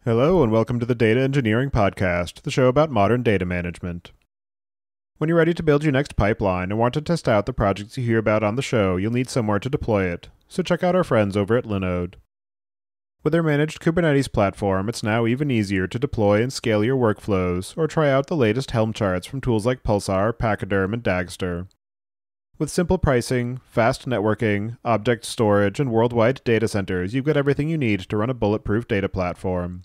Hello and welcome to the Data Engineering Podcast, the show about modern data management. When you're ready to build your next pipeline and want to test out the projects you hear about on the show, you'll need somewhere to deploy it, so check out our friends over at Linode. With their managed Kubernetes platform, it's now even easier to deploy and scale your workflows, or try out the latest Helm charts from tools like Pulsar, Pachyderm, and Dagster. With simple pricing, fast networking, object storage, and worldwide data centers, you've got everything you need to run a bulletproof data platform.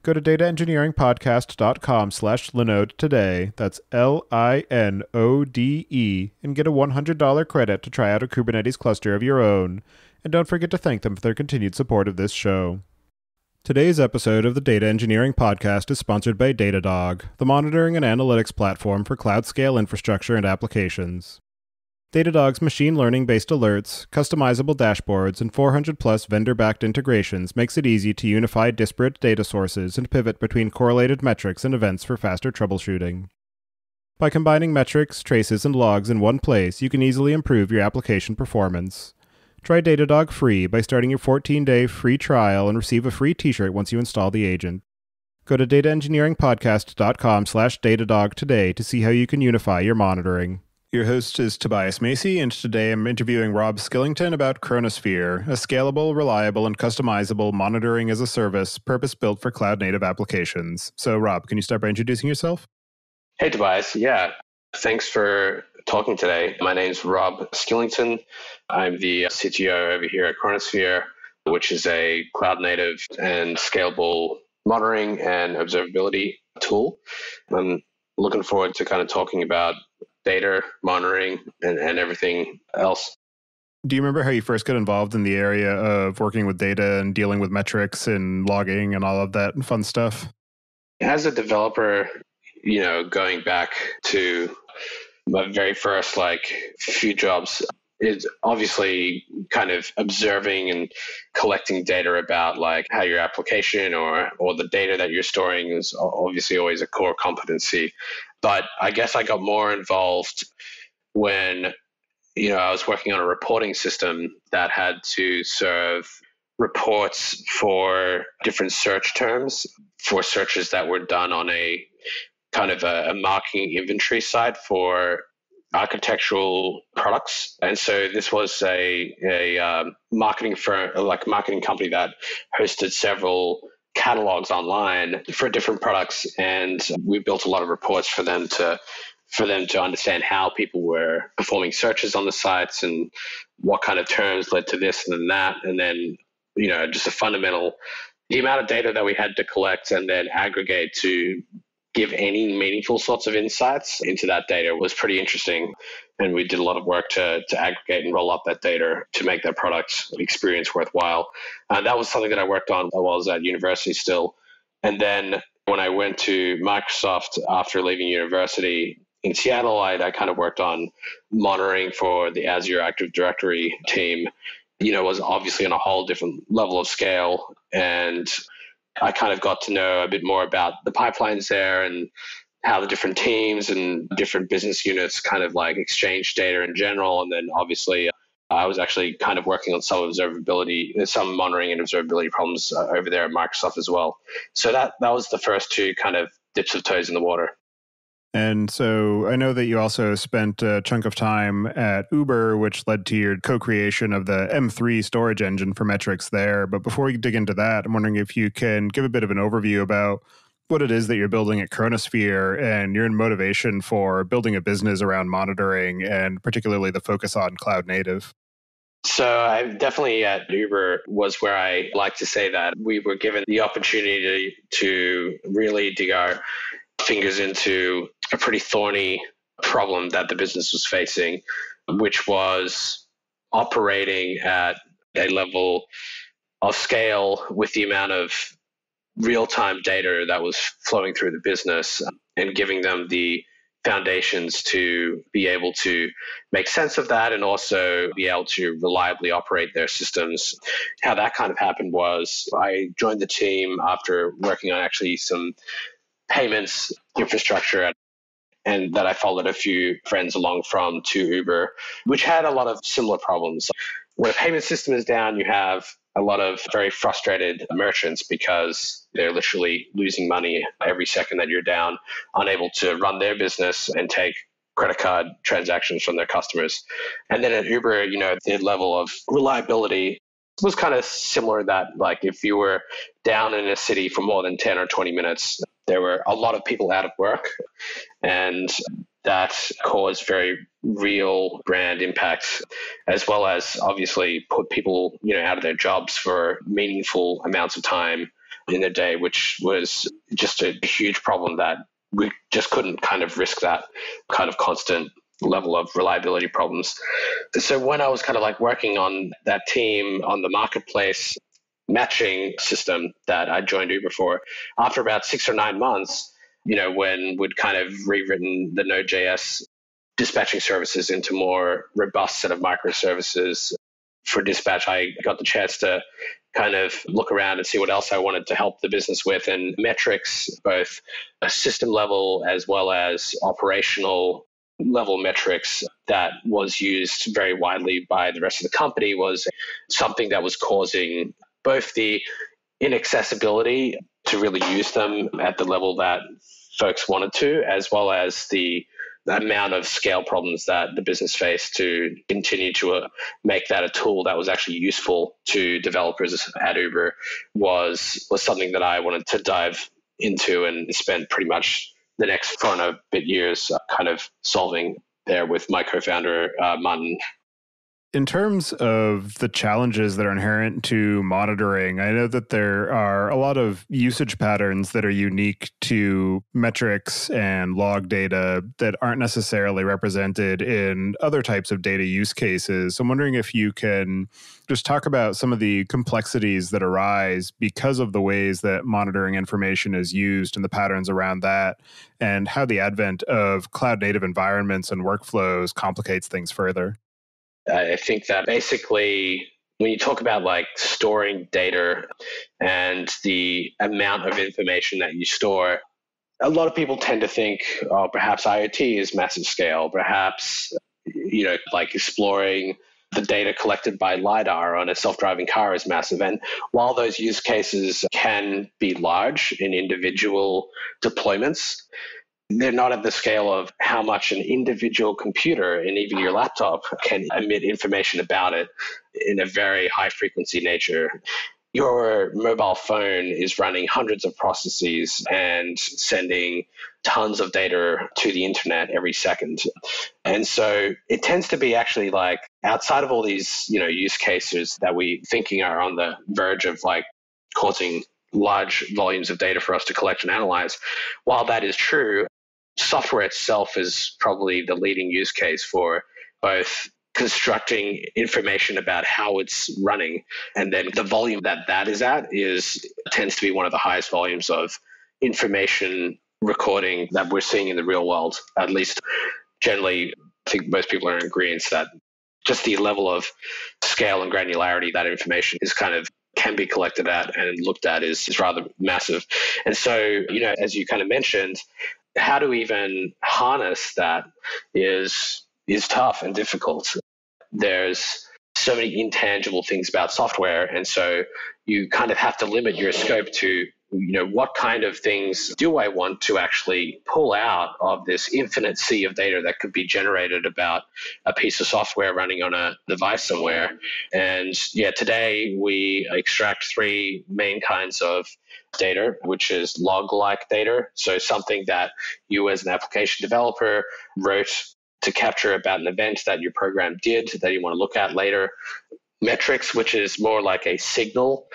Go to dataengineeringpodcast.com/Linode today, that's Linode, and get a $100 credit to try out a Kubernetes cluster of your own. And don't forget to thank them for their continued support of this show. Today's episode of the Data Engineering Podcast is sponsored by Datadog, the monitoring and analytics platform for cloud-scale infrastructure and applications. Datadog's machine learning-based alerts, customizable dashboards, and 400-plus vendor-backed integrations makes it easy to unify disparate data sources and pivot between correlated metrics and events for faster troubleshooting. By combining metrics, traces, and logs in one place, you can easily improve your application performance. Try Datadog free by starting your 14-day free trial and receive a free t-shirt once you install the agent. Go to dataengineeringpodcast.com/Datadog today to see how you can unify your monitoring. Your host is Tobias Macy, and today I'm interviewing Rob Skillington about Chronosphere, a scalable, reliable, and customizable monitoring as a service purpose-built for cloud-native applications. So, Rob, can you start by introducing yourself? Hey, Tobias. Yeah, thanks for talking today. My name's Rob Skillington. I'm the CTO over here at Chronosphere, which is a cloud-native and scalable monitoring and observability tool. I'm looking forward to kind of talking about data monitoring and everything else. Do you remember how you first got involved in the area of working with data and dealing with metrics and logging and all of that fun stuff? As a developer, going back to my very first few jobs, is obviously kind of observing and collecting data about how your application or the data that you're storing is obviously always a core competency. But I guess I got more involved when, I was working on a reporting system that had to serve reports for different search terms for searches that were done on a kind of a marketing inventory site for architectural products. And so this was a marketing firm, marketing company that hosted several catalogs online for different products, and we built a lot of reports for them to understand how people were performing searches on the sites and what kind of terms led to this and then that, and then just the amount of data that we had to collect and then aggregate to give any meaningful sorts of insights into that data was pretty interesting. And we did a lot of work to aggregate and roll up that data to make that product experience worthwhile. And that was something that I worked on while I was at university still. And then when I went to Microsoft after leaving university in Seattle, I kind of worked on monitoring for the Azure Active Directory team. Was obviously on a whole different level of scale. And I kind of got to know a bit more about the pipelines there and how the different teams and different business units kind of exchange data in general. And then obviously I was actually kind of working on some monitoring and observability problems over there at Microsoft as well. So that was the first two kind of dips of toes in the water. And so I know that you also spent a chunk of time at Uber, which led to your co-creation of the M3 storage engine for metrics there. But before we dig into that, I'm wondering if you can give a bit of an overview about what it is that you're building at Chronosphere and your motivation for building a business around monitoring and particularly the focus on cloud native. So I definitely at Uber was where I like to say that we were given the opportunity to really dig our fingers into a pretty thorny problem that the business was facing, which was operating at a level of scale with the amount of real-time data that was flowing through the business and giving them the foundations to be able to make sense of that and also be able to reliably operate their systems. How that kind of happened was I joined the team after working on actually some payments infrastructure and that I followed a few friends along from to Uber, which had a lot of similar problems. When a payment system is down, you have a lot of very frustrated merchants because they're literally losing money every second that you're down, unable to run their business and take credit card transactions from their customers. And then at Uber, the level of reliability was kind of similar that like if you were down in a city for more than 10 or 20 minutes, there were a lot of people out of work, and that caused very real brand impact, as well as obviously put people, out of their jobs for meaningful amounts of time in their day, which was just a huge problem that we just couldn't kind of risk that kind of constant level of reliability problems. So when I was kind of like working on that team on the marketplace matching system that I joined Uber for, after about 6 or 9 months, when we'd kind of rewritten the Node.js dispatching services into more robust set of microservices for dispatch, I got the chance to kind of look around and see what else I wanted to help the business with. And metrics, both a system level as well as operational level metrics that was used very widely by the rest of the company, was something that was causing both the inaccessibility to really use them at the level that folks wanted to, as well as the amount of scale problems that the business faced to continue to make that a tool that was actually useful to developers at Uber was something that I wanted to dive into and spend pretty much the next 4 and a bit years kind of solving there with my co-founder, Martin. In terms of the challenges that are inherent to monitoring, I know that there are a lot of usage patterns that are unique to metrics and log data that aren't necessarily represented in other types of data use cases. So I'm wondering if you can just talk about some of the complexities that arise because of the ways that monitoring information is used and the patterns around that, and how the advent of cloud native environments and workflows complicates things further. I think that basically when you talk about like storing data and the amount of information that you store, a lot of people tend to think, oh, perhaps IoT is massive scale, perhaps, like exploring the data collected by LiDAR on a self-driving car is massive. And while those use cases can be large in individual deployments, they're not at the scale of how much an individual computer and even your laptop can emit information about it in a very high frequency nature. Your mobile phone is running hundreds of processes and sending tons of data to the internet every second. And so it tends to be actually like outside of all these, use cases that we thinking are on the verge of like causing large volumes of data for us to collect and analyze. While that is true, software itself is probably the leading use case for both constructing information about how it's running, and then the volume that is at tends to be one of the highest volumes of information recording that we're seeing in the real world. At least generally, I think most people are in agreement that just the level of scale and granularity that information is kind of can be collected at and looked at is rather massive. And so, as you kind of mentioned, how to even harness that is tough and difficult. There's so many intangible things about software, and so you kind of have to limit your scope to, what kind of things do I want to actually pull out of this infinite sea of data that could be generated about a piece of software running on a device somewhere. And today we extract 3 main kinds of data, which is log-like data. So something that you as an application developer wrote to capture about an event that your program did that you want to look at later. Metrics, which is more like a signal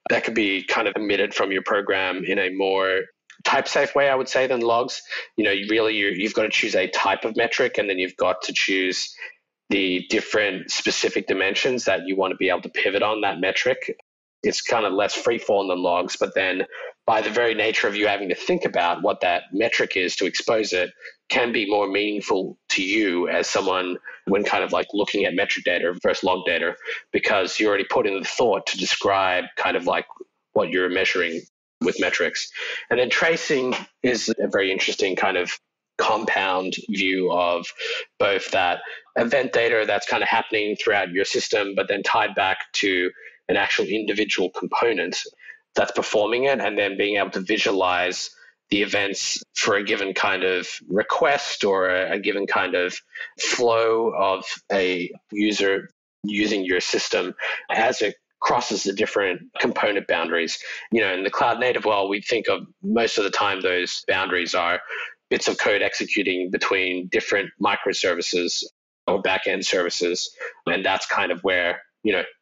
that could be kind of emitted from your program in a more type-safe way, I would say, than logs. You've got to choose a type of metric, and then you've got to choose the different specific dimensions that you want to be able to pivot on that metric. It's kind of less free-form than logs, but then by the very nature of you having to think about what that metric is to expose it can be more meaningful to you as someone when kind of like looking at metric data versus log data, because you already put in the thought to describe kind of like what you're measuring with metrics. And then tracing is a very interesting kind of compound view of both that event data that's kind of happening throughout your system, but then tied back to an actual individual component that's performing it, and then being able to visualize the events for a given kind of request or a given kind of flow of a user using your system as it crosses the different component boundaries. In the cloud native world, we think of most of the time those boundaries are bits of code executing between different microservices or back-end services. And that's kind of where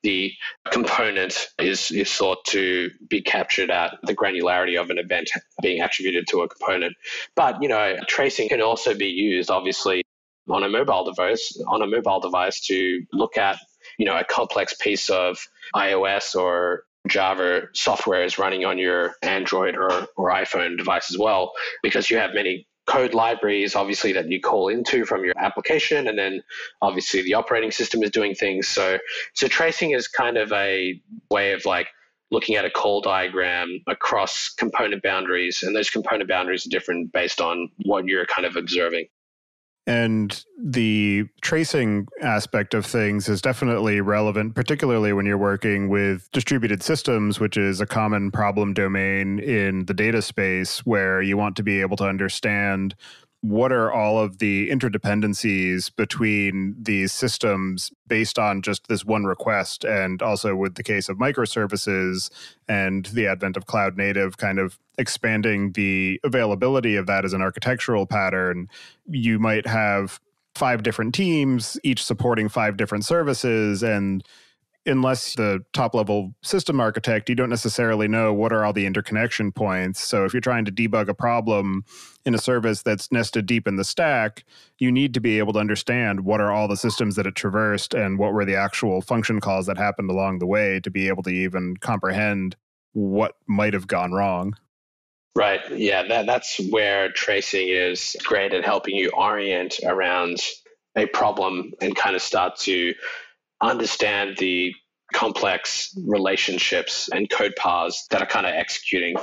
the component is thought to be captured at the granularity of an event being attributed to a component. But tracing can also be used, obviously, on a mobile device to look at a complex piece of iOS or Java software is running on your Android or iPhone device as well, because you have many code libraries, obviously, that you call into from your application, and then obviously the operating system is doing things. So tracing is kind of a way of looking at a call diagram across component boundaries, and those component boundaries are different based on what you're kind of observing. And the tracing aspect of things is definitely relevant, particularly when you're working with distributed systems, which is a common problem domain in the data space, where you want to be able to understand what are all of the interdependencies between these systems based on just this one request. And also with the case of microservices and the advent of cloud native kind of expanding the availability of that as an architectural pattern, you might have 5 different teams, each supporting 5 different services. And unless the top-level system architect, you don't necessarily know what are all the interconnection points. So if you're trying to debug a problem in a service that's nested deep in the stack, you need to be able to understand what are all the systems that it traversed and what were the actual function calls that happened along the way to be able to even comprehend what might have gone wrong. Right. Yeah, that's where tracing is great at helping you orient around a problem and kind of start to understand the complex relationships and code paths that are kind of executing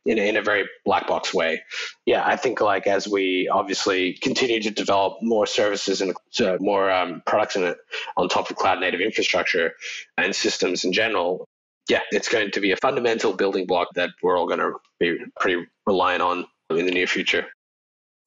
in a very black box way. Yeah, I think as we obviously continue to develop more services and more products on top of cloud native infrastructure and systems in general, yeah, it's going to be a fundamental building block that we're all going to be pretty reliant on in the near future.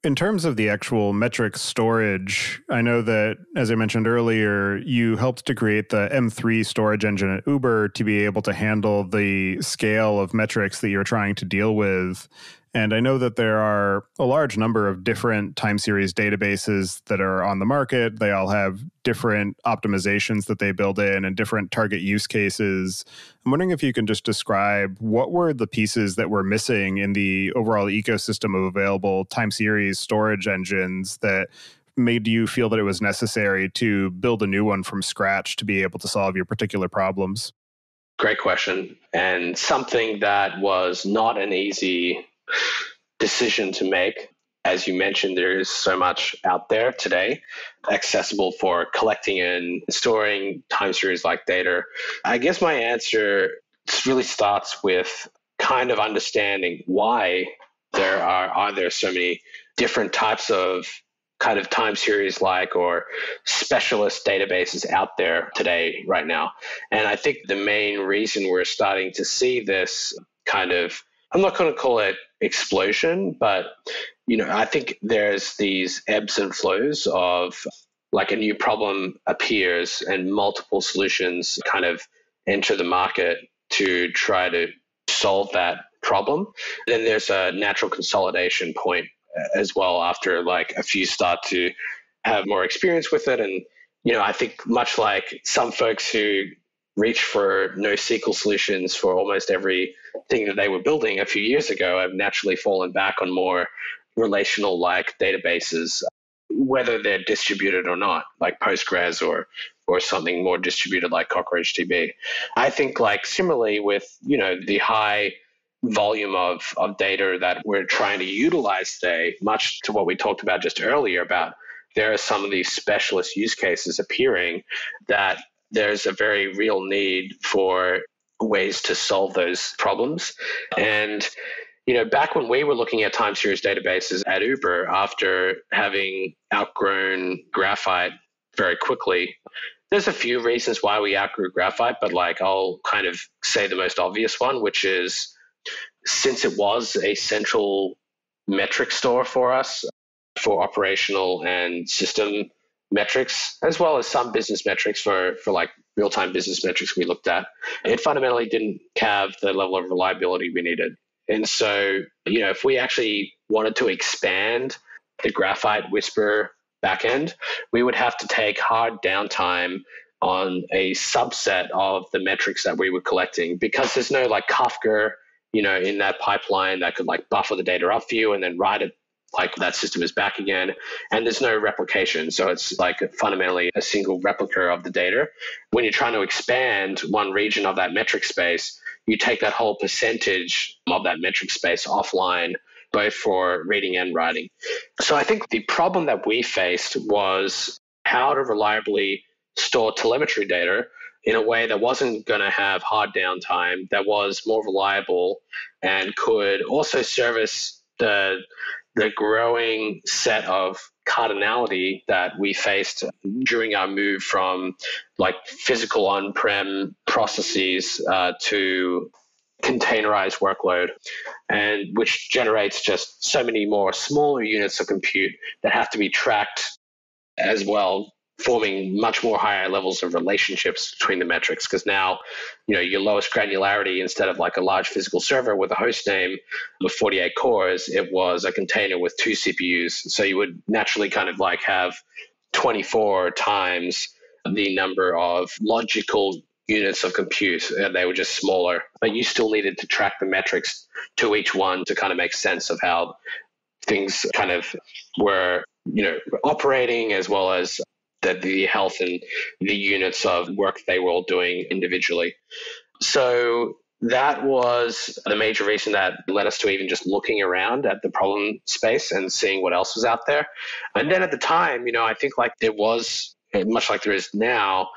In terms of the actual metric storage, I know that, as I mentioned earlier, you helped to create the M3 storage engine at Uber to be able to handle the scale of metrics that you're trying to deal with. And I know that there are a large number of different time series databases that are on the market. They all have different optimizations that they build in and different target use cases. I'm wondering if you can just describe what were the pieces that were missing in the overall ecosystem of available time series storage engines that made you feel that it was necessary to build a new one from scratch to be able to solve your particular problems? Great question. And something that was not an easy decision to make. As you mentioned, there is so much out there today accessible for collecting and storing time series like data. I guess my answer really starts with kind of understanding why are there so many different types of kind of time series like or specialist databases out there today right now. And I think the main reason we're starting to see this kind of, I'm not going to call it explosion, but I think there's these ebbs and flows of a new problem appears and multiple solutions kind of enter the market to try to solve that problem. Then there's a natural consolidation point as well after a few start to have more experience with it. And, I think much like some folks who reach for NoSQL solutions for almost everything that they were building a few years ago have naturally fallen back on more relational databases, whether they're distributed or not, like Postgres or something more distributed like CockroachDB. I think similarly with, the high volume of data that we're trying to utilize today, much to what we talked about just earlier about there are some of these specialist use cases appearing that there's a very real need for ways to solve those problems. And, back when we were looking at time series databases at Uber, after having outgrown Graphite very quickly, There's a few reasons why we outgrew graphite, but I'll kind of say the most obvious one, which is since it was a central metric store for us for operational and system metrics, as well as some business metrics for real-time business metrics we looked at, it fundamentally didn't have the level of reliability we needed. And so, if we actually wanted to expand the Graphite Whisper backend, we would have to take hard downtime on a subset of the metrics that we were collecting, because there's no Kafka, in that pipeline that could buffer the data up for you and then write it that system is back again. And there's no replication. So it's fundamentally a single replica of the data. When you're trying to expand one region of that metric space, you take that whole percentage of that metric space offline, both for reading and writing. So I think the problem that we faced was how to reliably store telemetry data in a way that wasn't going to have hard downtime, that was more reliable, and could also service the growing set of cardinality that we faced during our move from physical on-prem processes to containerized workload, and which generates just so many more smaller units of compute that have to be tracked as well, forming much more higher levels of relationships between the metrics. Because now, your lowest granularity, instead of a large physical server with a host name with 48 cores, it was a container with 2 CPUs. So you would naturally kind of have 24 times the number of logical units of compute, and they were just smaller. But you still needed to track the metrics to each one to kind of make sense of how things kind of were, operating, as well as the health and the units of work they were all doing individually. So that was the major reason that led us to even just looking around at the problem space and seeing what else was out there. And then at the time, I think there was, much like there is now,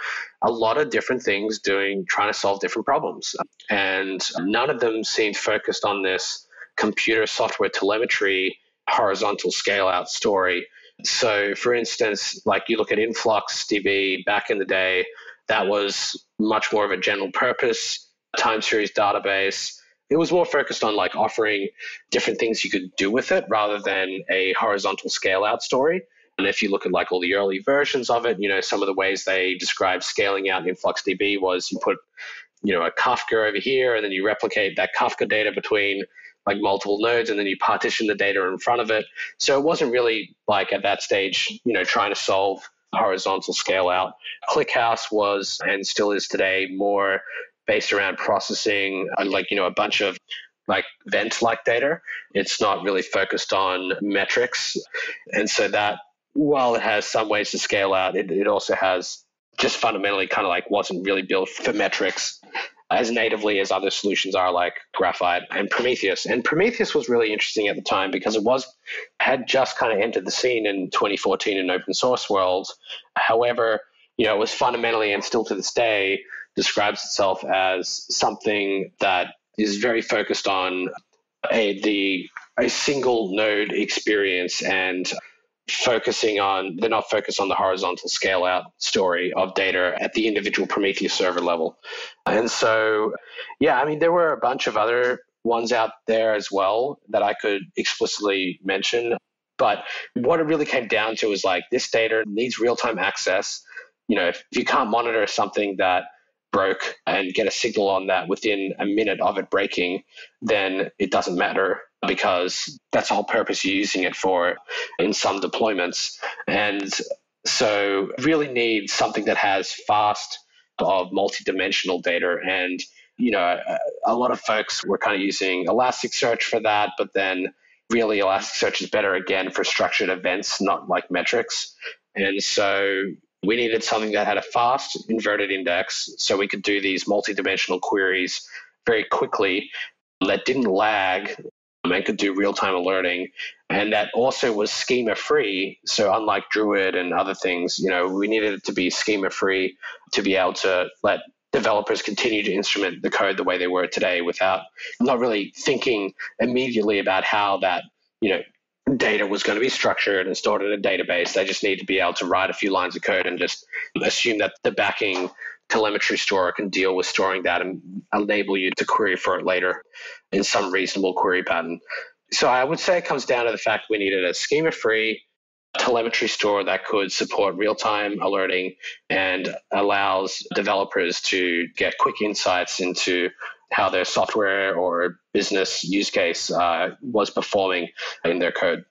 a lot of different things trying to solve different problems. And none of them seemed focused on this computer software telemetry horizontal scale out story. So for instance, you look at InfluxDB back in the day, that was much more of a general purpose time series database. It was more focused on offering different things you could do with it rather than a horizontal scale out story. And if you look at all the early versions of it, some of the ways they described scaling out InfluxDB was you put, a Kafka over here, and then you replicate that Kafka data between multiple nodes, and then you partition the data in front of it. So it wasn't really at that stage, trying to solve horizontal scale out. ClickHouse was, and still is today, more based around processing, a bunch of event-like data. It's not really focused on metrics. And so that, while it has some ways to scale out, it also has just fundamentally kind of wasn't really built for metrics as natively as other solutions are like Graphite and Prometheus. And Prometheus was really interesting at the time because it had just kind of entered the scene in 2014 in open source world. However, it was fundamentally, and still to this day, describes itself as something that is very focused on a single node experience, and they're not focused on the horizontal scale out story of data at the individual Prometheus server level. And so, there were a bunch of other ones out there as well that I could explicitly mention. But what it really came down to is this data needs real-time access. If you can't monitor something that broke and get a signal on that within a minute of it breaking, then it doesn't matter, because that's the whole purpose you're using it for in some deployments. And so really need something that has fast of multi-dimensional data. And, a lot of folks were kind of using Elasticsearch for that, but then really Elasticsearch is better again for structured events, not metrics. And so we needed something that had a fast inverted index so we could do these multi-dimensional queries very quickly that didn't lag and could do real-time alerting, and that also was schema-free. So unlike Druid and other things, we needed it to be schema-free to be able to let developers continue to instrument the code the way they were today without not really thinking immediately about how that, data was going to be structured and stored in a database. They just need to be able to write a few lines of code and just assume that the backing telemetry store can deal with storing that and enable you to query for it later in some reasonable query pattern. So I would say it comes down to the fact we needed a schema-free telemetry store that could support real-time alerting and allows developers to get quick insights into how their software or business use case was performing in their code.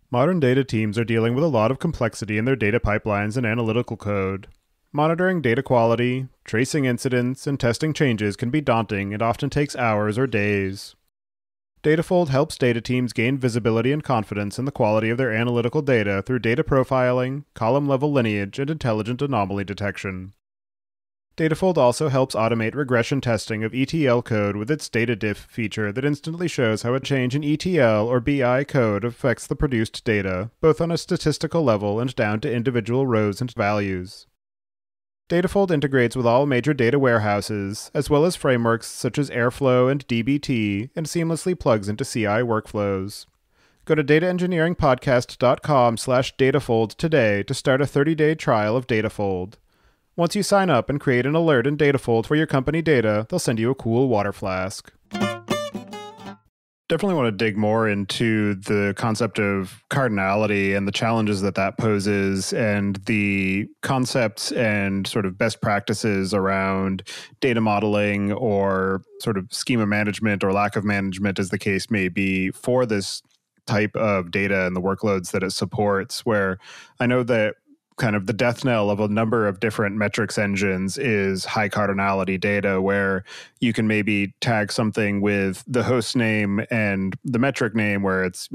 Modern data teams are dealing with a lot of complexity in their data pipelines and analytical code. Monitoring data quality, tracing incidents, and testing changes can be daunting and often takes hours or days. Datafold helps data teams gain visibility and confidence in the quality of their analytical data through data profiling, column-level lineage, and intelligent anomaly detection. Datafold also helps automate regression testing of ETL code with its data diff feature that instantly shows how a change in ETL or BI code affects the produced data, both on a statistical level and down to individual rows and values. Datafold integrates with all major data warehouses, as well as frameworks such as Airflow and dbt, and seamlessly plugs into CI workflows. Go to dataengineeringpodcast.com/Datafold today to start a 30-day trial of Datafold. Once you sign up and create an alert in Datafold for your company data, they'll send you a cool water flask. Definitely want to dig more into the concept of cardinality and the challenges that that poses and the concepts and sort of best practices around data modeling or sort of schema management or lack of management, as the case may be, for this type of data and the workloads that it supports, where I know that kind of the death knell of a number of different metrics engines is high cardinality data, where you can maybe tag something with the host name and the metric name, where it's,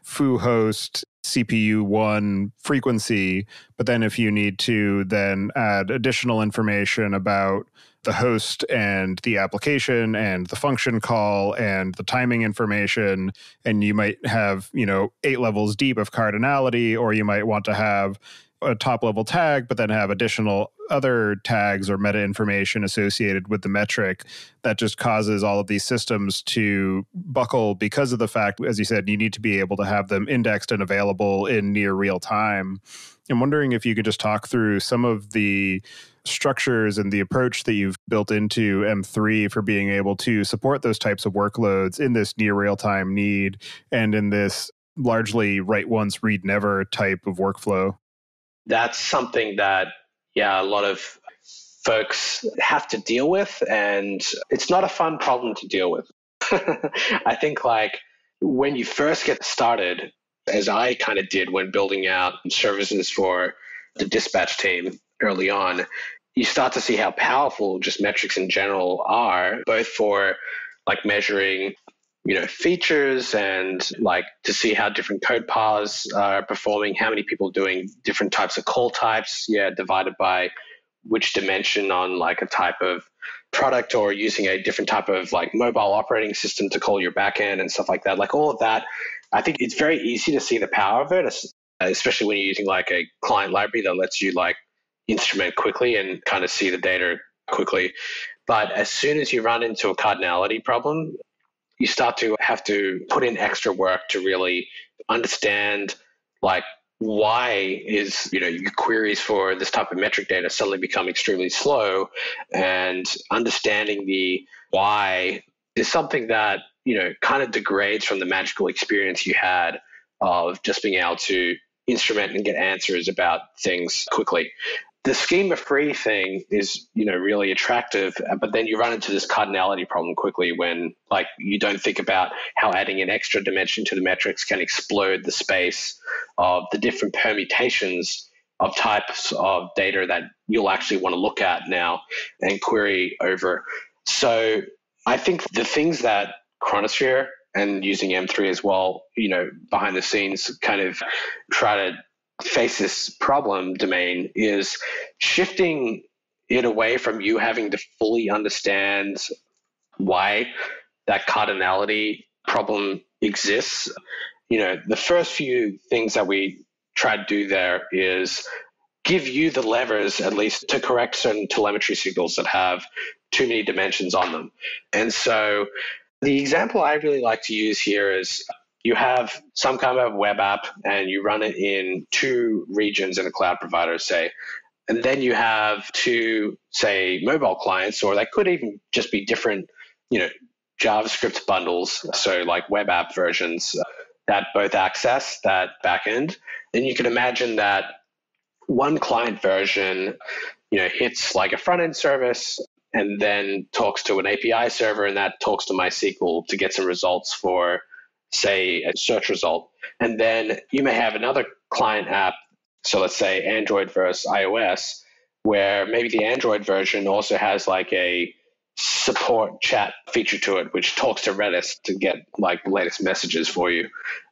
foo host CPU1 frequency. But then if you need to then add additional information about the host and the application and the function call and the timing information, and you might have, 8 levels deep of cardinality, or you might want to have a top level tag, but then have additional other tags or meta information associated with the metric, that just causes all of these systems to buckle because of the fact, as you said, you need to be able to have them indexed and available in near real time. I'm wondering if you could just talk through some of the structures and the approach that you've built into M3 for being able to support those types of workloads in this near real time need and in this largely write once, read never type of workflow. That's something that, a lot of folks have to deal with, and it's not a fun problem to deal with. I think when you first get started, as I kind of did when building out services for the dispatch team early on, you start to see how powerful just metrics in general are, both for measuring features and to see how different code paths are performing, how many people doing different types of call types, divided by which dimension on a type of product, or using a different type of mobile operating system to call your backend and stuff like that. All of that, I think it's very easy to see the power of it, especially when you're using a client library that lets you instrument quickly and kind of see the data quickly. But as soon as you run into a cardinality problem, you start to have to put in extra work to really understand why is your queries for this type of metric data suddenly become extremely slow, and understanding the why is something that kind of degrades from the magical experience you had of just being able to instrument and get answers about things quickly. The schema-free thing is, really attractive, but then you run into this cardinality problem quickly when, you don't think about how adding an extra dimension to the metrics can explode the space of the different permutations of types of data that you'll actually want to look at now and query over. So I think the things that Chronosphere and using M3 as well, behind the scenes kind of try to face this problem domain is shifting it away from you having to fully understand why that cardinality problem exists. The first few things that we try to do there is give you the levers, at least, to correct certain telemetry signals that have too many dimensions on them. And so The example I really like to use here is you have some kind of web app and you run it in two regions in a cloud provider, say, and then you have two, say, mobile clients, or they could even just be different, JavaScript bundles, so like web app versions that both access that backend. Then you can imagine that one client version, hits like a front end service and then talks to an API server, and that talks to MySQL to get some results for, say, a search result. And then you may have another client app, so let's say Android versus iOS, where maybe the Android version also has like a support chat feature to it, which talks to Redis to get like the latest messages for you.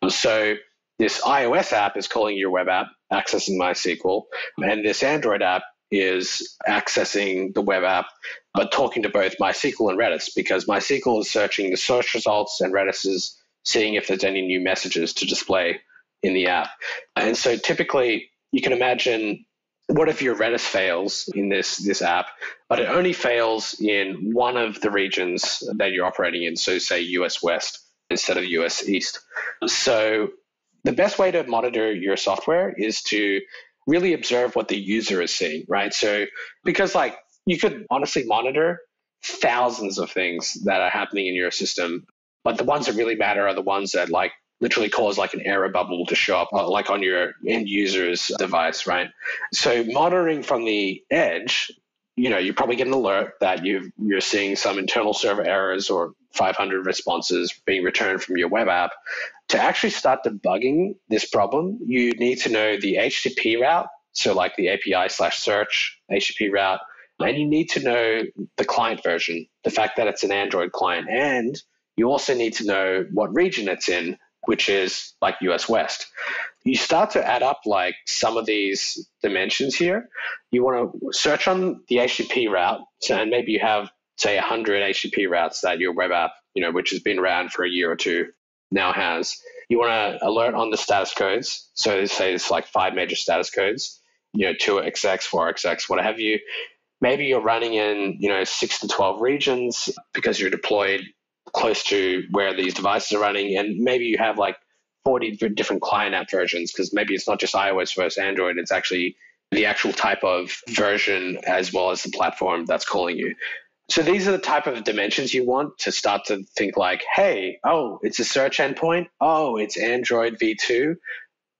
So this iOS app is calling your web app, accessing MySQL, and this Android app is accessing the web app, but talking to both MySQL and Redis, because MySQL is searching the search results and Redis is seeing if there's any new messages to display in the app. And so typically you can imagine, what if your Redis fails in this app, but it only fails in one of the regions that you're operating in, so say US West instead of US East. So the best way to monitor your software is to really observe what the user is seeing, right? So because like you could honestly monitor thousands of things that are happening in your system, but the ones that really matter are the ones that like literally cause like an error bubble to show up like on your end user's device, right? So monitoring from the edge, you probably get an alert that you're seeing some internal server errors or 500 responses being returned from your web app. To actually start debugging this problem, you need to know the HTTP route, so like the API/search HTTP route, and you need to know the client version, the fact that it's an Android client, and you also need to know what region it's in, which is like US West. You start to add up like some of these dimensions here. You want to search on the HTTP route, and maybe you have, say, 100 HTTP routes that your web app, which has been around for a year or two, now has. You want to alert on the status codes. So say it's like 5 major status codes, 2XX, 4XX, what have you. Maybe you're running in, 6 to 12 regions because you're deployed close to where these devices are running, and maybe you have like 40 different client app versions, because maybe it's not just iOS versus Android, it's actually the actual type of version as well as the platform that's calling you. So these are the type of dimensions you want to start to think like, hey, it's a search endpoint. It's Android v2.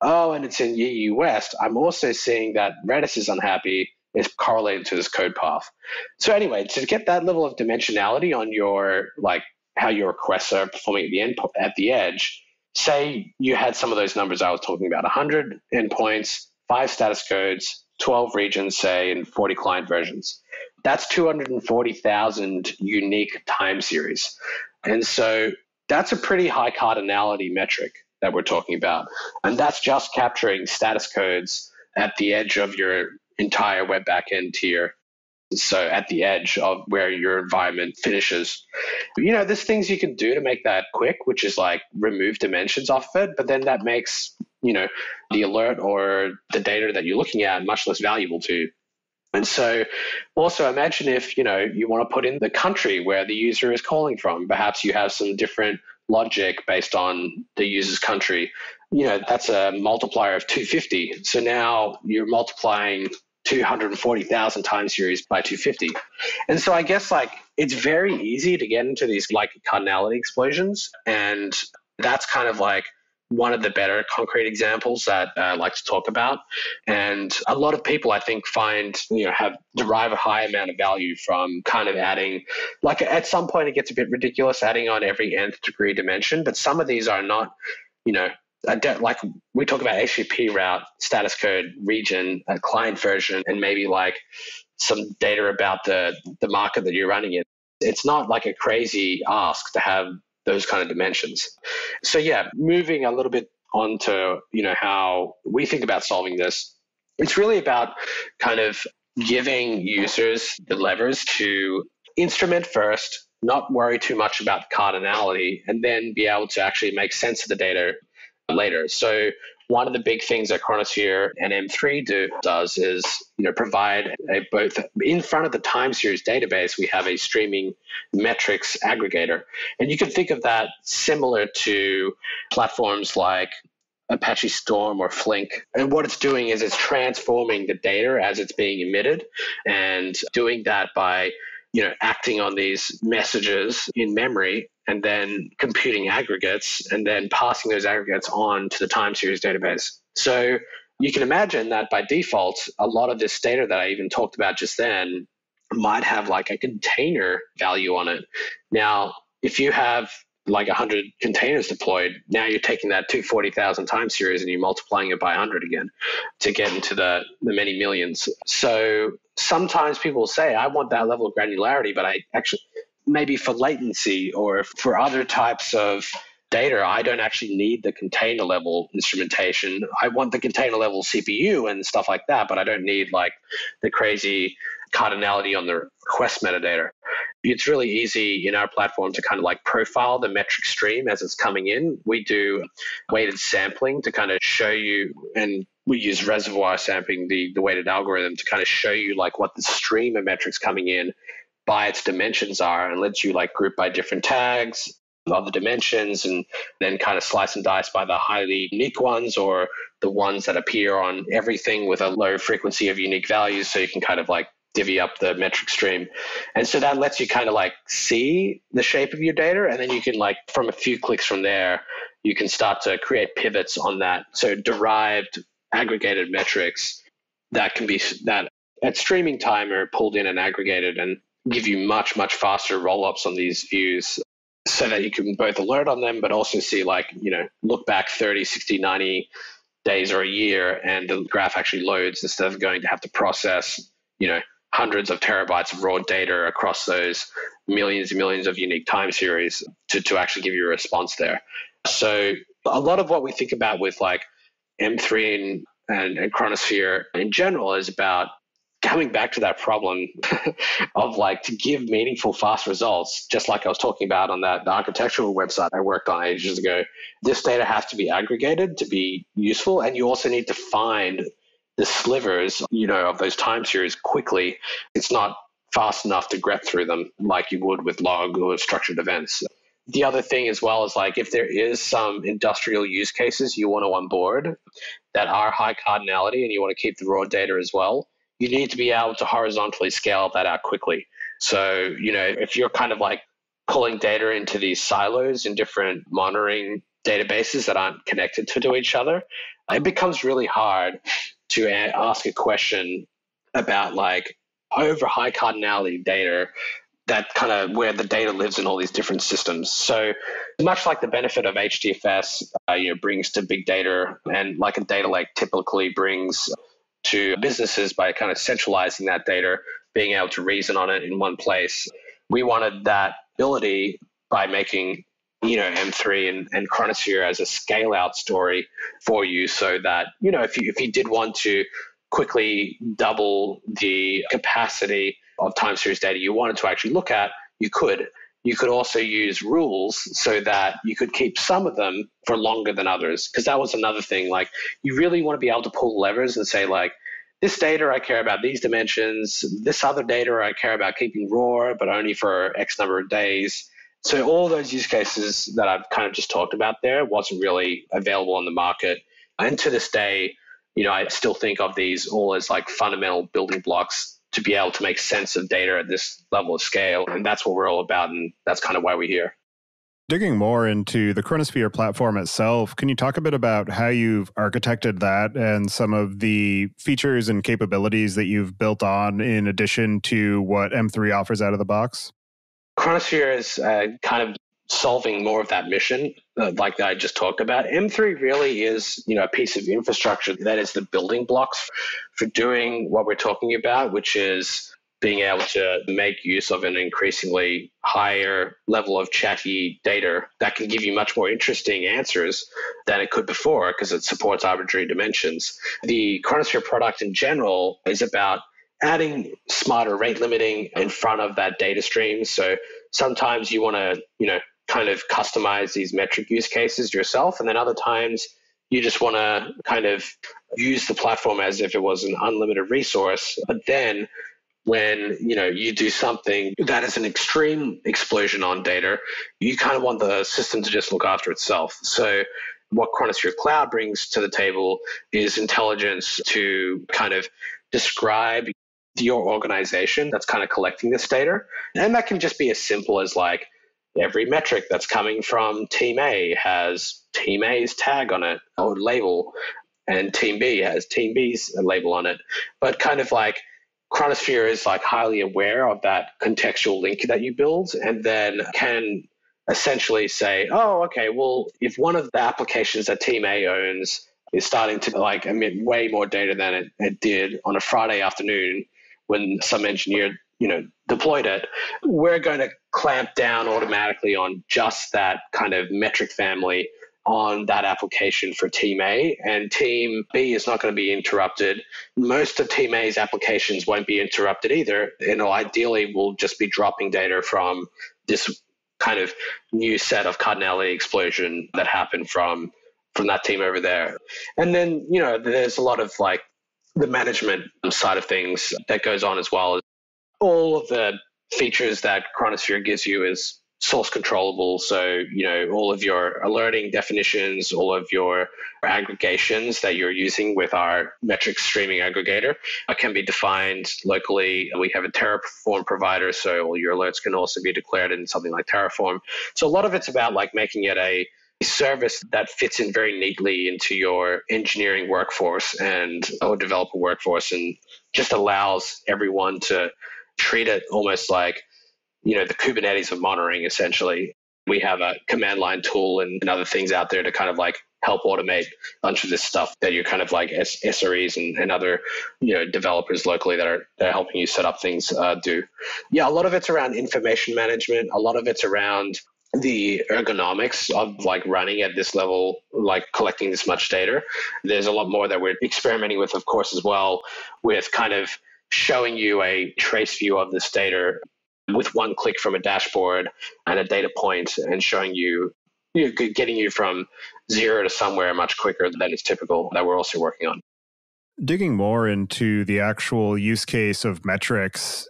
And it's in EU West. I'm also seeing that Redis is unhappy. It's correlated to this code path. So anyway, to get that level of dimensionality on your, like, how your requests are performing at the edge, say you had some of those numbers I was talking about, 100 endpoints, 5 status codes, 12 regions, say, and 40 client versions. That's 240,000 unique time series. And so that's a pretty high cardinality metric that we're talking about. And that's just capturing status codes at the edge of your entire web backend tier. So at the edge of where your environment finishes. There's things you can do to make that quick, which is like remove dimensions off of it, but then that makes, the alert or the data that you're looking at much less valuable to you. And so also imagine if, you want to put in the country where the user is calling from. Perhaps you have some different logic based on the user's country. That's a multiplier of 250. So now you're multiplying 240,000 time series by 250. And so I guess like it's very easy to get into these like cardinality explosions. And that's kind of like one of the better concrete examples that I like to talk about. And a lot of people, I think, derive a high amount of value from kind of adding, like at some point it gets a bit ridiculous adding on every nth degree dimension, but some of these are not, like we talk about HTTP route, status code, region, client version, and maybe like some data about the market that you're running in. It's not like a crazy ask to have those kind of dimensions. So yeah, moving a little bit on to, how we think about solving this, it's really about kind of giving users the levers to instrument first, not worry too much about cardinality, and then be able to actually make sense of the data later. So one of the big things that Chronosphere and M3 does is, provide both in front of the time series database, we have a streaming metrics aggregator. And you can think of that similar to platforms like Apache Storm or Flink. And what it's doing is it's transforming the data as it's being emitted, and doing that by acting on these messages in memory and then computing aggregates and then passing those aggregates on to the time series database. So you can imagine that by default, a lot of this data that I even talked about just then might have like a container value on it. Now, if you have like 100 containers deployed, now you're taking that 240,000 time series and you're multiplying it by 100 again to get into the many millions. So sometimes people say, I want that level of granularity, but I actually, maybe for latency or for other types of data, I don't actually need the container level instrumentation. I want the container level CPU and stuff like that, but I don't need like the crazy cardinality on the request metadata. It's really easy in our platform to kind of like profile the metric stream as it's coming in. We do weighted sampling to kind of show you, and we use reservoir sampling, the weighted algorithm, to kind of show you like what the stream of metrics coming in by its dimensions are, and lets you like group by different tags of the dimensions, and then kind of slice and dice by the highly unique ones or the ones that appear on everything with a low frequency of unique values, so you can kind of like divvy up the metric stream. And so that lets you kind of like see the shape of your data, and then you can like from a few clicks from there, you can start to create pivots on that. So derived aggregated metrics that can be that at streaming time are pulled in and aggregated and give you much, much faster roll-ups on these views, so that you can both alert on them, but also see like, look back 30, 60, 90 days or a year, and the graph actually loads instead of going to have to process, hundreds of terabytes of raw data across those millions and millions of unique time series to actually give you a response there. So a lot of what we think about with like M3 and Chronosphere in general is about coming back to that problem of like to give meaningful, fast results, just like I was talking about on the architectural website I worked on ages ago. This data has to be aggregated to be useful, and you also need to find the slivers, of those time series quickly. It's not fast enough to grep through them like you would with log or structured events. The other thing as well is like if there is some industrial use cases you want to onboard that are high cardinality and you want to keep the raw data as well, you need to be able to horizontally scale that out quickly. So, if you're kind of like pulling data into these silos in different monitoring databases that aren't connected to each other, it becomes really hard to ask a question about like over high cardinality data, that kind of where the data lives in all these different systems. So much like the benefit of HDFS brings to big data, and like a data lake typically brings to businesses by kind of centralizing that data, being able to reason on it in one place. We wanted that ability by making M3 and Chronosphere as a scale out story for you, so that if you did want to quickly double the capacity of time series data you wanted to actually look at, you could. You could also use rules so that you could keep some of them for longer than others, because that was another thing. Like, you really want to be able to pull levers and say, like, this data I care about these dimensions, this other data I care about keeping raw, but only for X number of days. So all those use cases that I've kind of just talked about there wasn't really available on the market. And to this day, I still think of these all as like fundamental building blocks to be able to make sense of data at this level of scale. And that's what we're all about. And that's kind of why we're here. Digging more into the Chronosphere platform itself, can you talk a bit about how you've architected that and some of the features and capabilities that you've built on in addition to what M3 offers out of the box? Chronosphere is kind of solving more of that mission, like I just talked about. M3 really is, a piece of infrastructure that is the building blocks for doing what we're talking about, which is being able to make use of an increasingly higher level of chatty data that can give you much more interesting answers than it could before, because it supports arbitrary dimensions. The Chronosphere product in general is about adding smarter rate limiting in front of that data stream. So sometimes you want to, kind of customize these metric use cases yourself. And then other times You just want to kind of use the platform as if it was an unlimited resource. But then when you do something that is an extreme explosion on data, you kind of want the system to just look after itself. So what Chronosphere Cloud brings to the table is intelligence to kind of describe your organization that's kind of collecting this data. And that can just be as simple as like every metric that's coming from Team A has Team A's tag on it or label, and Team B has Team B's label on it. But kind of like Chronosphere is like highly aware of that contextual link that you build, and then can essentially say, oh, okay, well, if one of the applications that Team A owns is starting to like emit way more data than it did on a Friday afternoon when some engineer deployed it, we're going to clamp down automatically on just that kind of metric family on that application for Team A, and Team B is not going to be interrupted. Most of Team A's applications won't be interrupted either, and ideally we'll just be dropping data from this kind of new set of cardinality explosion that happened from that team over there. And then, there's a lot of like the management side of things that goes on as well. All of the features that Chronosphere gives you is source controllable. So, all of your alerting definitions, all of your aggregations that you're using with our metrics streaming aggregator can be defined locally. We have a Terraform provider, so all your alerts can also be declared in something like Terraform. So a lot of it's about like making it a service that fits in very neatly into your engineering workforce and or developer workforce, and just allows everyone to treat it almost like the Kubernetes of monitoring. Essentially, we have a command line tool and other things out there to kind of like help automate a bunch of this stuff that you're kind of like SREs and other developers locally that are helping you set up things do. Yeah, a lot of it's around information management. A lot of it's around the ergonomics of like running at this level, like collecting this much data. There's a lot more that we're experimenting with, of course, as well, with kind of showing you a trace view of this data with one click from a dashboard and a data point, and showing you, getting you from zero to somewhere much quicker than is typical, that we're also working on. Digging more into the actual use case of metrics,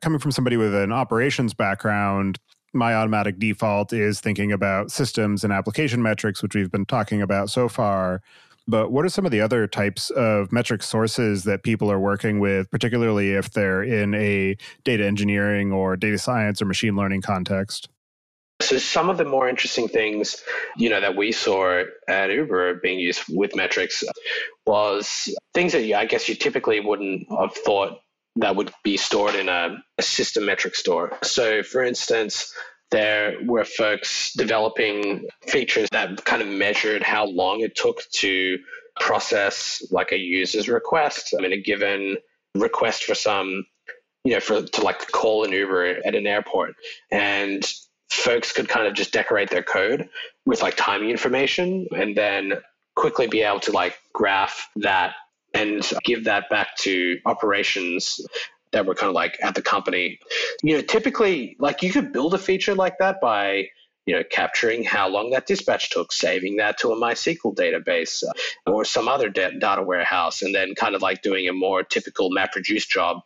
coming from somebody with an operations background, my automatic default is thinking about systems and application metrics, which we've been talking about so far. But what are some of the other types of metric sources that people are working with, particularly if they're in a data engineering or data science or machine learning context? So some of the more interesting things, that we saw at Uber being used with metrics was things that I guess you typically wouldn't have thought that would be stored in a system metric store. So for instance, there were folks developing features that kind of measured how long it took to process like a user's request. I mean, a given request for some, to like call an Uber at an airport. And folks could kind of just decorate their code with like timing information and then quickly be able to like graph that and give that back to operations that were kind of like at the company. Typically, like you could build a feature like that by, capturing how long that dispatch took, saving that to a MySQL database or some other data warehouse, and then kind of like doing a more typical MapReduce job.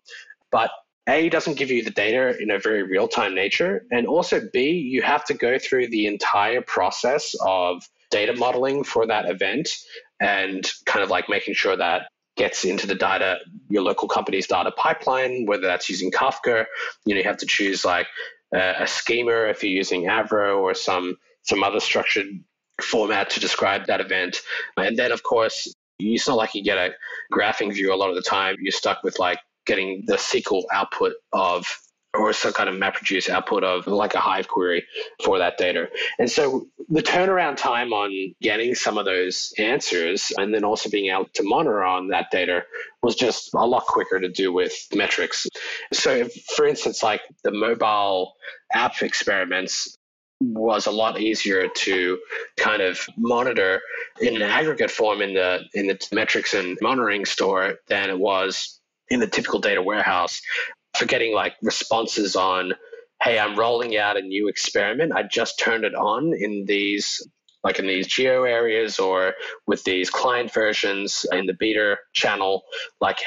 But A, doesn't give you the data in a very real-time nature. And also B, you have to go through the entire process of data modeling for that event and kind of like making sure that gets into the data, your local company's data pipeline, whether that's using Kafka. You have to choose like a schema if you're using Avro or some other structured format to describe that event. And then, of course, it's not like you get a graphing view a lot of the time. You're stuck with like getting the SQL output of, or some kind of MapReduce output of like a Hive query for that data. And so the turnaround time on getting some of those answers and then also being able to monitor on that data was just a lot quicker to do with metrics. So for instance, like the mobile app experiments was a lot easier to kind of monitor in an aggregate form in the metrics and monitoring store than it was in the typical data warehouse. For getting like responses on, hey, I'm rolling out a new experiment. I just turned it on in these like in these geo areas or with these client versions in the beta channel, like,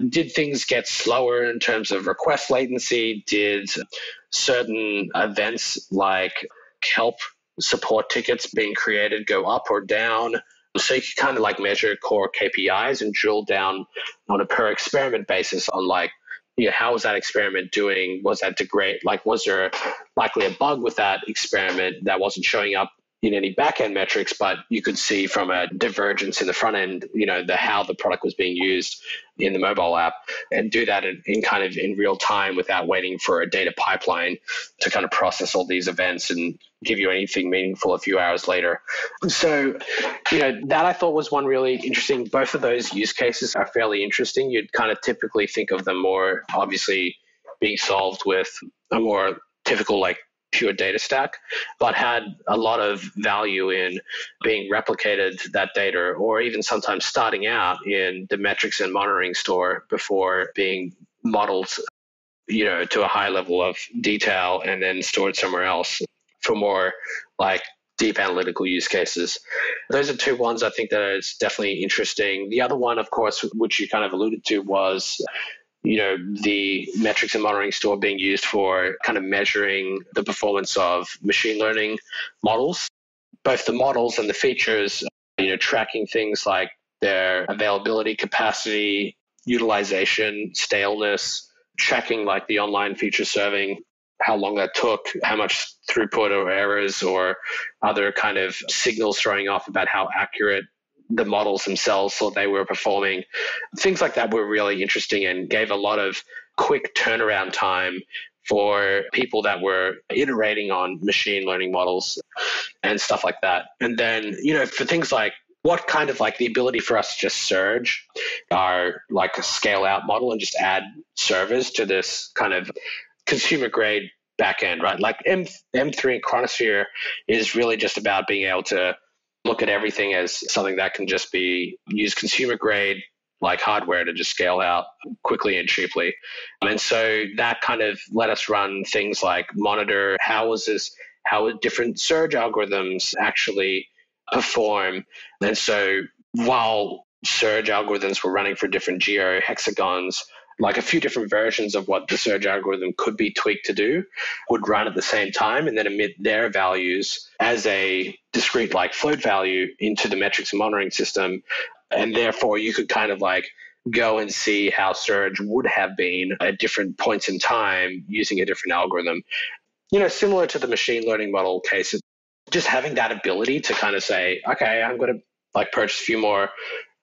did things get slower in terms of request latency? Did certain events like help support tickets being created go up or down? So you can kind of like measure core KPIs and drill down on a per experiment basis on like, how was that experiment doing? Was that degrade? Like, was there likely a bug with that experiment that wasn't showing up in any back-end metrics, but you could see from a divergence in the front end, how the product was being used in the mobile app, and do that in kind of in real time without waiting for a data pipeline to kind of process all these events and give you anything meaningful a few hours later. So, that I thought was one really interesting. Both of those use cases are fairly interesting. You'd kind of typically think of them more obviously being solved with a more typical like pure data stack, but had a lot of value in being replicated, that data, or even sometimes starting out in the metrics and monitoring store before being modeled, to a high level of detail and then stored somewhere else for more like deep analytical use cases. Those are two ones I think that is definitely interesting. The other one, of course, which you kind of alluded to, was the metrics and monitoring store being used for kind of measuring the performance of machine learning models, both the models and the features, tracking things like their availability, capacity, utilization, staleness, tracking like the online feature serving, how long that took, how much throughput or errors or other kind of signals throwing off about how accurate the models themselves thought they were performing. Things like that were really interesting and gave a lot of quick turnaround time for people that were iterating on machine learning models and stuff like that. And then, for things like what kind of like the ability for us to just surge our like a scale out model and just add servers to this kind of consumer grade backend, right? Like M3 and Chronosphere is really just about being able to look at everything as something that can just be used consumer grade, like hardware to just scale out quickly and cheaply. And so that kind of let us run things like monitor how would different surge algorithms actually perform. And so while surge algorithms were running for different geo hexagons, like a few different versions of what the surge algorithm could be tweaked to do would run at the same time and then emit their values as a discrete like float value into the metrics and monitoring system. And therefore you could kind of like go and see how surge would have been at different points in time using a different algorithm. Similar to the machine learning model case, just having that ability to kind of say, okay, I'm going to like purchase a few more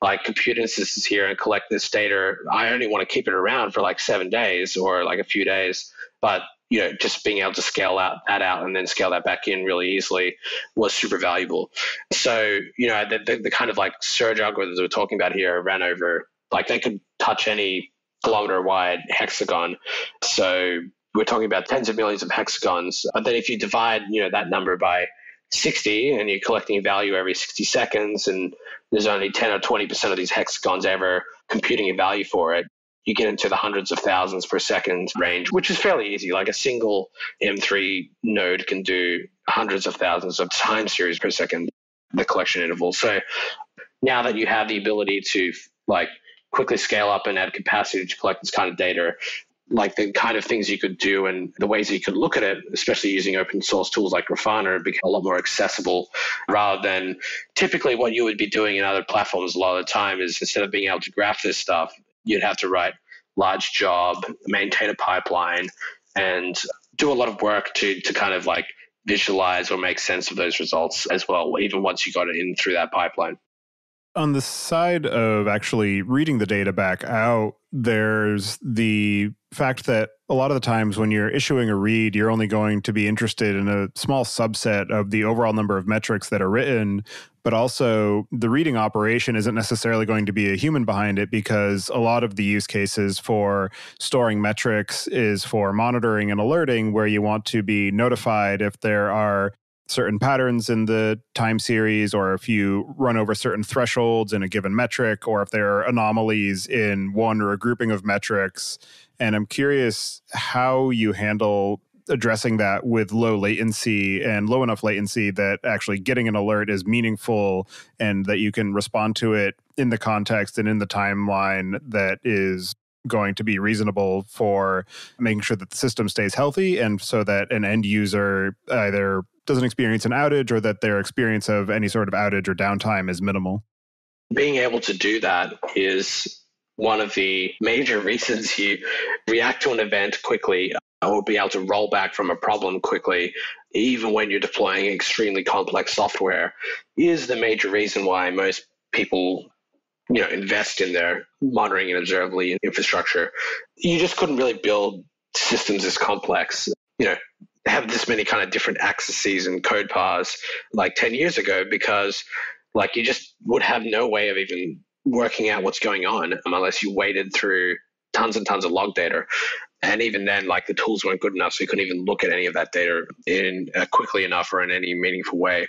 like compute instances here and collect this data. I only want to keep it around for like 7 days or like a few days, but just being able to scale that out and then scale that back in really easily was super valuable. So, the kind of like surge algorithms we're talking about here ran over, like they could touch any kilometer wide hexagon. So we're talking about tens of millions of hexagons. But then if you divide, that number by 60 and you're collecting a value every 60 seconds and there's only 10 or 20% of these hexagons ever computing a value for it, you get into the hundreds of thousands per second range, which is fairly easy. Like a single M3 node can do hundreds of thousands of time series per second, the collection interval. So now that you have the ability to like quickly scale up and add capacity to collect this kind of data, like the kind of things you could do and the ways that you could look at it, especially using open source tools like Grafana, become a lot more accessible rather than typically what you would be doing in other platforms a lot of the time is instead of being able to graph this stuff, you'd have to write large job, maintain a pipeline, and do a lot of work to kind of like visualize or make sense of those results as well, even once you got it in through that pipeline. On the side of actually reading the data back out, there's the fact that a lot of the times when you're issuing a read, you're only going to be interested in a small subset of the overall number of metrics that are written, but also the reading operation isn't necessarily going to be a human behind it because a lot of the use cases for storing metrics is for monitoring and alerting, where you want to be notified if there are certain patterns in the time series, or if you run over certain thresholds in a given metric, or if there are anomalies in one or a grouping of metrics. And I'm curious how you handle addressing that with low latency and low enough latency that actually getting an alert is meaningful and that you can respond to it in the context and in the timeline that is going to be reasonable for making sure that the system stays healthy and so that an end user either doesn't experience an outage or that their experience of any sort of outage or downtime is minimal. Being able to do that is one of the major reasons you react to an event quickly or be able to roll back from a problem quickly, even when you're deploying extremely complex software, is the major reason why most people invest in their monitoring and observability infrastructure. You just couldn't really build systems as complex, have this many kind of different accesses and code paths like 10 years ago, because like you just would have no way of even working out what's going on unless you waded through tons and tons of log data. And even then, like the tools weren't good enough, so you couldn't even look at any of that data in quickly enough or in any meaningful way.